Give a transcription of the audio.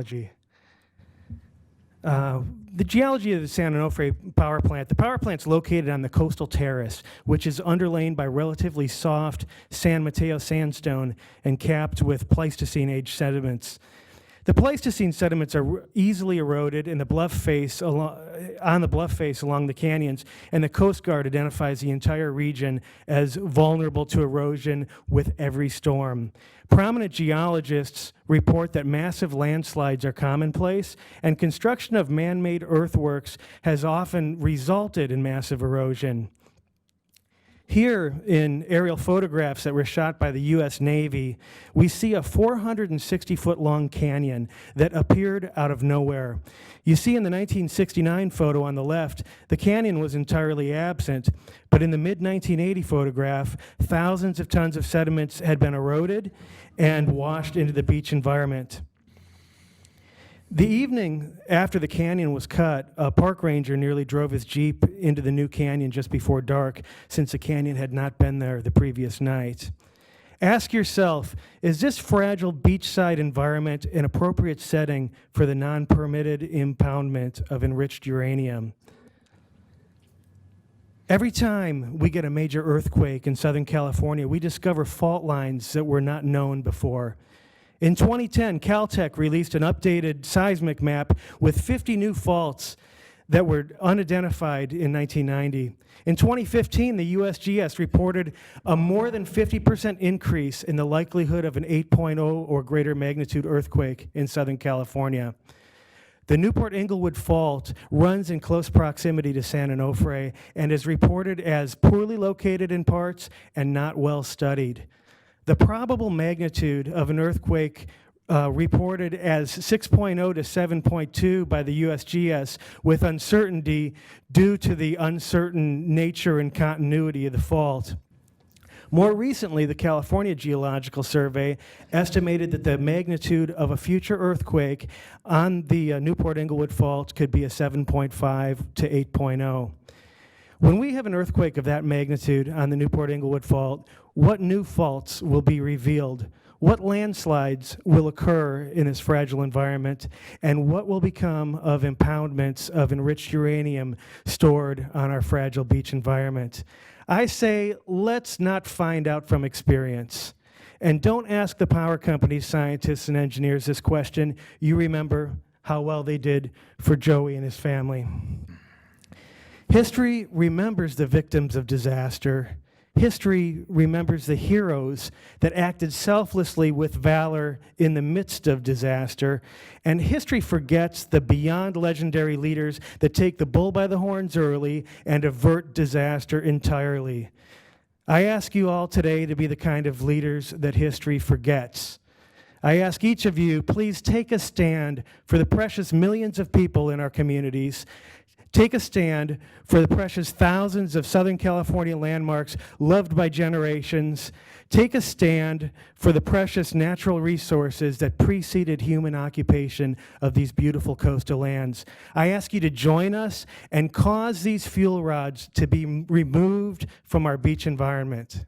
geology. The geology of the San Onofre power plant. The power plant's located on the coastal terrace, which is underlain by relatively soft San Mateo sandstone and capped with Pleistocene-age sediments. The Pleistocene sediments are easily eroded in the bluff face on the bluff face along the canyons, and the Coast Guard identifies the entire region as vulnerable to erosion with every storm. Prominent geologists report that massive landslides are commonplace, and construction of man-made earthworks has often resulted in massive erosion. Here, in aerial photographs that were shot by the U.S. Navy, we see a 460-foot-long canyon that appeared out of nowhere. You see in the 1969 photo on the left, the canyon was entirely absent, but in the mid-1980 photograph, thousands of tons of sediments had been eroded and washed into the beach environment. The evening after the canyon was cut, a park ranger nearly drove his Jeep into the new canyon just before dark, since the canyon had not been there the previous night. Ask yourself, is this fragile beachside environment an appropriate setting for the non-permitted impoundment of enriched uranium? Every time we get a major earthquake in Southern California, we discover fault lines that were not known before. In 2010, Caltech released an updated seismic map with 50 new faults that were unidentified in 1990. In 2015, the USGS reported a more than 50% increase in the likelihood of an 8.0 or greater magnitude earthquake in Southern California. The Newport-Inglewood Fault runs in close proximity to San Onofre and is reported as poorly located in parts and not well studied. The probable magnitude of an earthquake reported as 6.0 to 7.2 by the USGS with uncertainty due to the uncertain nature and continuity of the fault. More recently, the California Geological Survey estimated that the magnitude of a future earthquake on the Newport-Inglewood Fault could be a 7.5 to 8.0. When we have an earthquake of that magnitude on the Newport-Inglewood Fault, what new faults will be revealed? What landslides will occur in this fragile environment? And what will become of impoundments of enriched uranium stored on our fragile beach environment? I say, let's not find out from experience. And don't ask the power company's scientists and engineers this question. You remember how well they did for Joey and his family. History remembers the victims of disaster. History remembers the heroes that acted selflessly with valor in the midst of disaster. And history forgets the beyond legendary leaders that take the bull by the horns early and avert disaster entirely. I ask you all today to be the kind of leaders that history forgets. I ask each of you, please take a stand for the precious millions of people in our communities. Take a stand for the precious thousands of Southern California landmarks loved by generations. Take a stand for the precious natural resources that preceded human occupation of these beautiful coastal lands. I ask you to join us and cause these fuel rods to be removed from our beach environment.